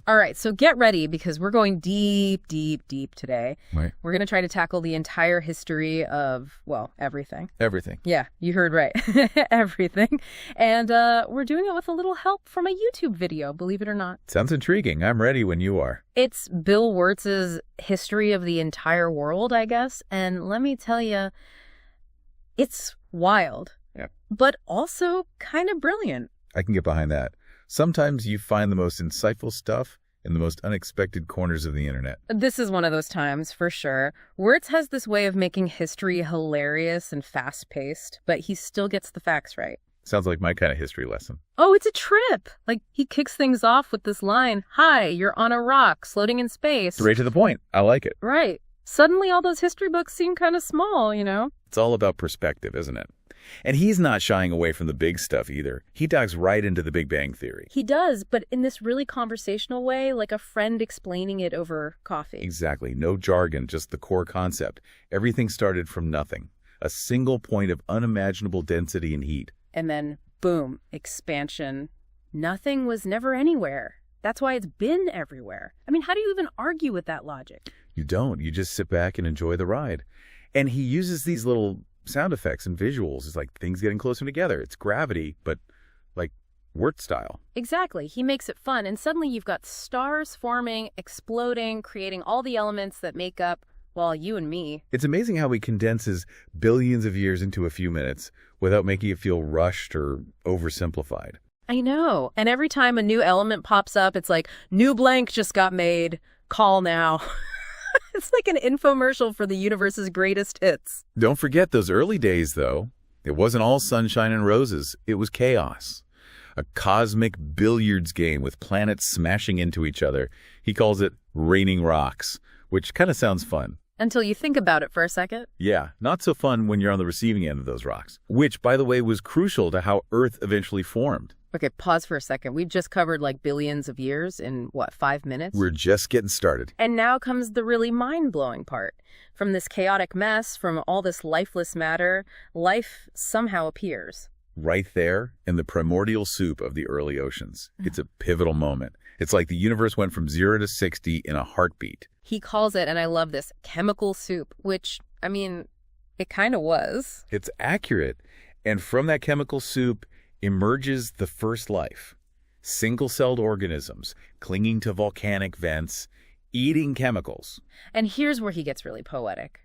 All right, so get ready because we're going deep, deep, deep today. Right. We're going to try to tackle the entire history of, well, everything. Everything. Yeah, you heard right. Everything. And we're doing it with a little help from a YouTube video, believe it or not. Sounds intriguing. I'm ready when you are. It's Bill Wurtz's History of the Entire World, I guess. And let me tell you, it's wild, but also kind of brilliant. I can get behind that. Sometimes you find the most insightful stuff in the most unexpected corners of the internet. This is one of those times, for sure. Wurtz has this way of making history hilarious and fast-paced, but he still gets the facts right. Sounds like my kind of history lesson. Oh, it's a trip! Like, he kicks things off with this line, "Hi, you're on a rock, floating in space." Straight to the point. I like it. Right. Suddenly all those history books seem kind of small, you know? It's all about perspective, isn't it? And he's not shying away from the big stuff either. He dives right into the Big Bang Theory. He does, but in this really conversational way, like a friend explaining it over coffee. Exactly. No jargon, just the core concept. Everything started from nothing. A single point of unimaginable density and heat. And then, boom, expansion. Nothing was never anywhere. That's why it's been everywhere. I mean, how do you even argue with that logic? You don't. You just sit back and enjoy the ride. And he uses these little sound effects and visuals. It's like things getting closer together. It's gravity, but like Wurtz style. Exactly. He makes it fun. And suddenly you've got stars forming, exploding, creating all the elements that make up, well, you and me. It's amazing how he condenses billions of years into a few minutes without making it feel rushed or oversimplified. I know. And every time a new element pops up, it's like, new blank just got made. Call now. It's like an infomercial for the universe's greatest hits. Don't forget those early days, though. It wasn't all sunshine and roses. It was chaos. A cosmic billiards game with planets smashing into each other. He calls it raining rocks, which kind of sounds fun. Until you think about it for a second. Yeah, not so fun when you're on the receiving end of those rocks, which, by the way, was crucial to how Earth eventually formed. Okay, pause for a second. We've just covered like billions of years in, 5 minutes? We're just getting started. And now comes the really mind-blowing part. From this chaotic mess, from all this lifeless matter, life somehow appears. Right there in the primordial soup of the early oceans. It's a pivotal moment. It's like the universe went from 0 to 60 in a heartbeat. He calls it, and I love this, chemical soup, which, I mean, it kind of was. It's accurate. And from that chemical soup emerges the first life. Single-celled organisms clinging to volcanic vents, eating chemicals. And here's where he gets really poetic.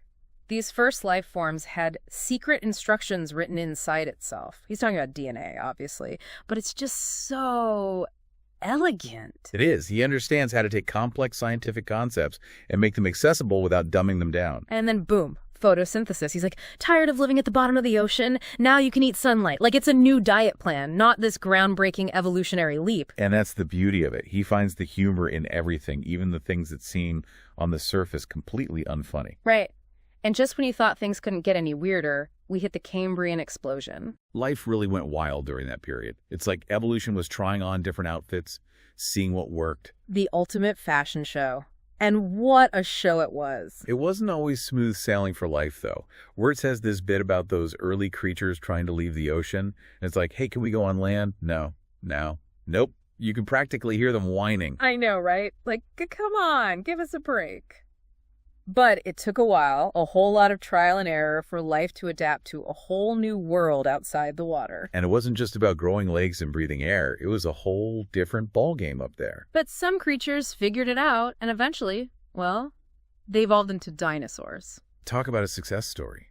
These first life forms had secret instructions written inside itself. He's talking about DNA, obviously, but it's just so elegant. It is. He understands how to take complex scientific concepts and make them accessible without dumbing them down. And then boom, photosynthesis. He's like, tired of living at the bottom of the ocean? Now you can eat sunlight. Like it's a new diet plan, not this groundbreaking evolutionary leap. And that's the beauty of it. He finds the humor in everything, even the things that seem on the surface completely unfunny. Right. And just when you thought things couldn't get any weirder, we hit the Cambrian explosion. Life really went wild during that period. It's like evolution was trying on different outfits, seeing what worked. The ultimate fashion show. And what a show it was. It wasn't always smooth sailing for life, though. Wurtz has this bit about those early creatures trying to leave the ocean. And it's like, hey, can we go on land? No. Nope. You can practically hear them whining. I know, right? Like, come on, give us a break. But it took a while, a whole lot of trial and error for life to adapt to a whole new world outside the water. And it wasn't just about growing legs and breathing air. It was a whole different ballgame up there. But some creatures figured it out, and eventually, well, they evolved into dinosaurs. Talk about a success story.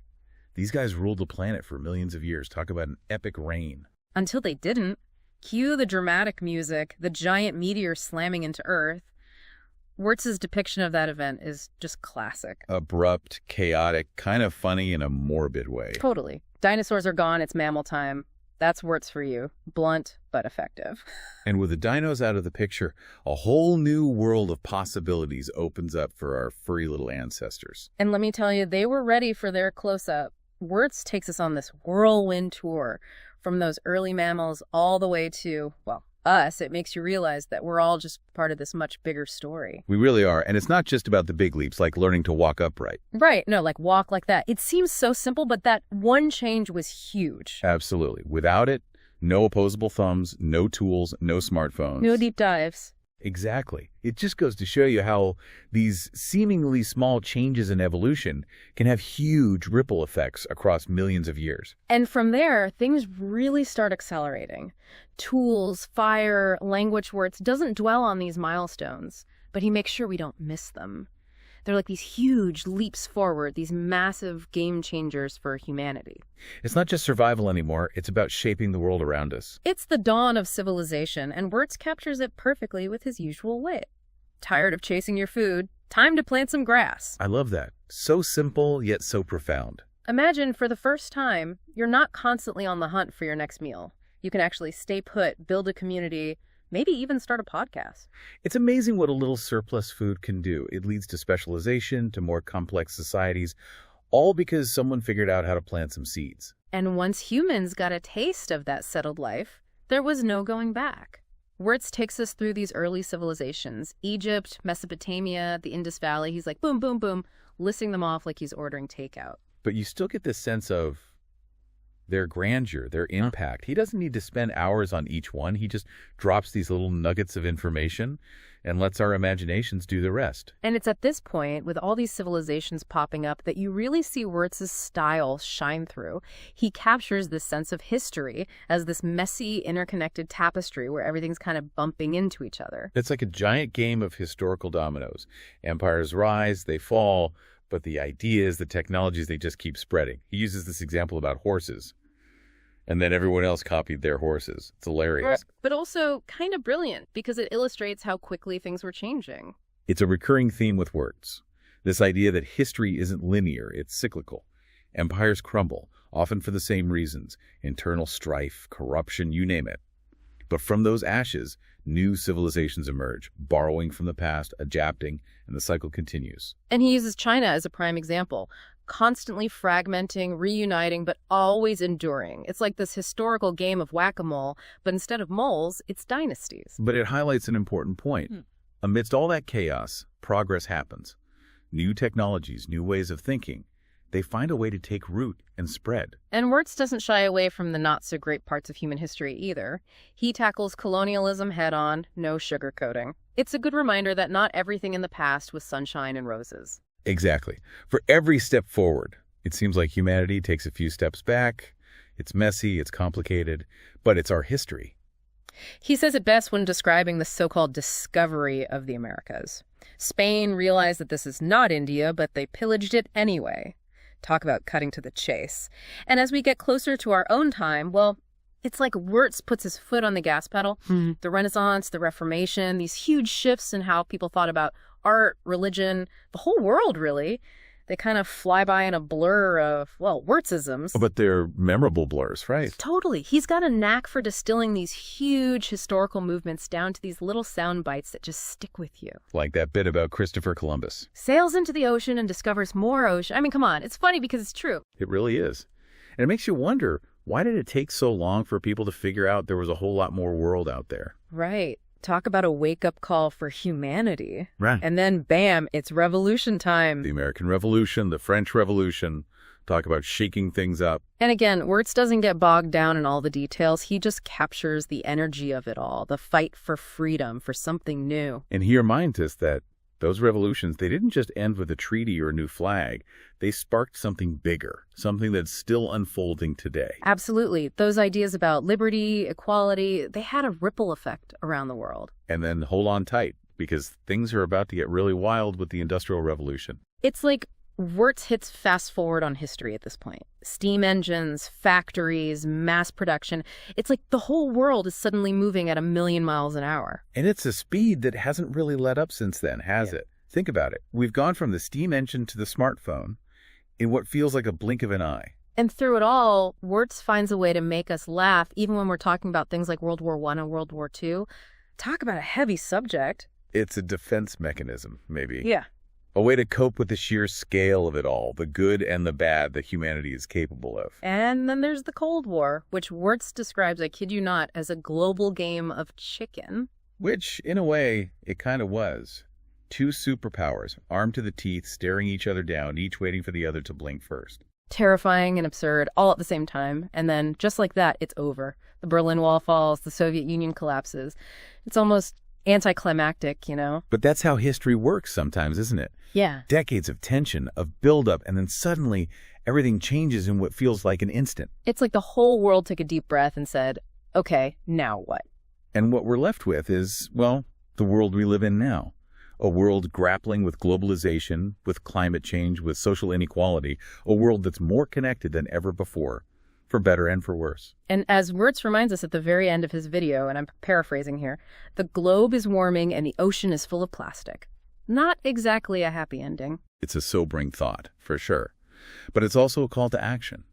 These guys ruled the planet for millions of years. Talk about an epic reign. Until they didn't. Cue the dramatic music, the giant meteor slamming into Earth. Wurtz's depiction of that event is just classic. Abrupt, chaotic, kind of funny in a morbid way. Totally. Dinosaurs are gone, it's mammal time. That's Wurtz for you. Blunt, but effective. And with the dinos out of the picture, a whole new world of possibilities opens up for our furry little ancestors. And let me tell you, they were ready for their close-up. Wurtz takes us on this whirlwind tour from those early mammals all the way to, well, us. It makes you realize that we're all just part of this much bigger story. We really are. And it's not just about the big leaps, like learning to walk upright. Right. No, like walk like that. It seems so simple, but that one change was huge. Absolutely. Without it, no opposable thumbs, no tools, no smartphones. No deep dives. Exactly. It just goes to show you how these seemingly small changes in evolution can have huge ripple effects across millions of years. And from there, things really start accelerating. Tools, fire, language wurtz doesn't dwell on these milestones, but he makes sure we don't miss them. They're like these huge leaps forward, these massive game changers for humanity. It's not just survival anymore, it's about shaping the world around us. It's the dawn of civilization, and Wurtz captures it perfectly with his usual wit. Tired of chasing your food? Time to plant some grass. I love that. So simple, yet so profound. Imagine, for the first time, you're not constantly on the hunt for your next meal. You can actually stay put, build a community, maybe even start a podcast. It's amazing what a little surplus food can do. It leads to specialization, to more complex societies, all because someone figured out how to plant some seeds. And once humans got a taste of that settled life, there was no going back. Wurtz takes us through these early civilizations: Egypt, Mesopotamia, the Indus Valley. He's like, boom, boom, boom, listing them off like he's ordering takeout. But you still get this sense of their grandeur, their impact. He doesn't need to spend hours on each one. He just drops these little nuggets of information and lets our imaginations do the rest. And it's at this point, with all these civilizations popping up, that you really see Wurtz's style shine through. He captures this sense of history as this messy, interconnected tapestry where everything's kind of bumping into each other. It's like a giant game of historical dominoes. Empires rise, they fall, but the ideas, the technologies, they just keep spreading. He uses this example about horses. And then everyone else copied their horses. It's hilarious. But also kind of brilliant because it illustrates how quickly things were changing. It's a recurring theme with Wurtz. This idea that history isn't linear, it's cyclical. Empires crumble, often for the same reasons: internal strife, corruption, you name it. But from those ashes, new civilizations emerge, borrowing from the past, adapting, and the cycle continues. And he uses China as a prime example. Constantly fragmenting, reuniting, but always enduring. It's like this historical game of whack-a-mole, but instead of moles, it's dynasties. But it highlights an important point. Amidst all that chaos, progress happens. New technologies, new ways of thinking, they find a way to take root and spread. And Wurtz doesn't shy away from the not-so-great parts of human history either. He tackles colonialism head-on, no sugarcoating. It's a good reminder that not everything in the past was sunshine and roses. Exactly. For every step forward, it seems like humanity takes a few steps back. It's messy, it's complicated, but it's our history. He says it best when describing the so-called discovery of the Americas. Spain realized that this is not India, but they pillaged it anyway. Talk about cutting to the chase. And as we get closer to our own time, well, it's like Wurtz puts his foot on the gas pedal. The Renaissance, the Reformation, these huge shifts in how people thought about art, religion, the whole world, really. They kind of fly by in a blur of, well, Wurtzisms. But they're memorable blurs, right? Totally. He's got a knack for distilling these huge historical movements down to these little sound bites that just stick with you. Like that bit about Christopher Columbus. Sails into the ocean and discovers more ocean. I mean, come on. It's funny because it's true. It really is. And it makes you wonder, why did it take so long for people to figure out there was a whole lot more world out there? Right. Talk about a wake-up call for humanity. Right. And then, bam, it's revolution time. The American Revolution, the French Revolution. Talk about shaking things up. And again, Wurtz doesn't get bogged down in all the details. He just captures the energy of it all, the fight for freedom, for something new. And he reminds us that those revolutions, they didn't just end with a treaty or a new flag. They sparked something bigger, something that's still unfolding today. Absolutely. Those ideas about liberty, equality, they had a ripple effect around the world. And then hold on tight, because things are about to get really wild with the Industrial Revolution. It's like Wurtz hits fast forward on history at this point. Steam engines, factories, mass production. It's like the whole world is suddenly moving at 1,000,000 miles an hour. And it's a speed that hasn't really let up since then, has it? Think about it. We've gone from the steam engine to the smartphone in what feels like a blink of an eye. And through it all, Wurtz finds a way to make us laugh, even when we're talking about things like World War I and World War II. Talk about a heavy subject. It's a defense mechanism, maybe. Yeah. A way to cope with the sheer scale of it all, the good and the bad that humanity is capable of. And then there's the Cold War, which Wurtz describes, I kid you not, as a global game of chicken. Which, in a way, it kind of was. Two superpowers, armed to the teeth, staring each other down, each waiting for the other to blink first. Terrifying and absurd, all at the same time. And then, just like that, it's over. The Berlin Wall falls, the Soviet Union collapses. It's almost anticlimactic, But that's how history works sometimes, isn't it? Yeah. Decades of tension, of buildup, and then suddenly everything changes in what feels like an instant. It's like the whole world took a deep breath and said, okay, now what? And what we're left with is, well, the world we live in now. A world grappling with globalization, with climate change, with social inequality. A world that's more connected than ever before, for better and for worse. And as Wurtz reminds us at the very end of his video, and I'm paraphrasing here, the globe is warming and the ocean is full of plastic. Not exactly a happy ending. It's a sobering thought, for sure. But it's also a call to action.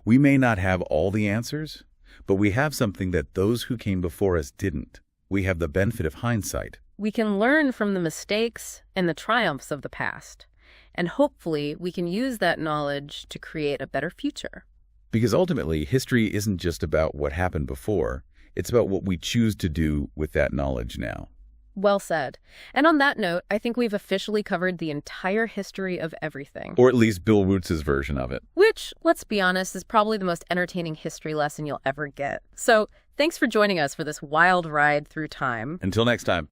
We may not have all the answers, but we have something that those who came before us didn't. We have the benefit of hindsight. We can learn from the mistakes and the triumphs of the past. And hopefully we can use that knowledge to create a better future. Because ultimately, history isn't just about what happened before. It's about what we choose to do with that knowledge now. Well said. And on that note, I think we've officially covered the entire history of everything. Or at least Bill Wurtz's version of it. Which, let's be honest, is probably the most entertaining history lesson you'll ever get. So, thanks for joining us for this wild ride through time. Until next time.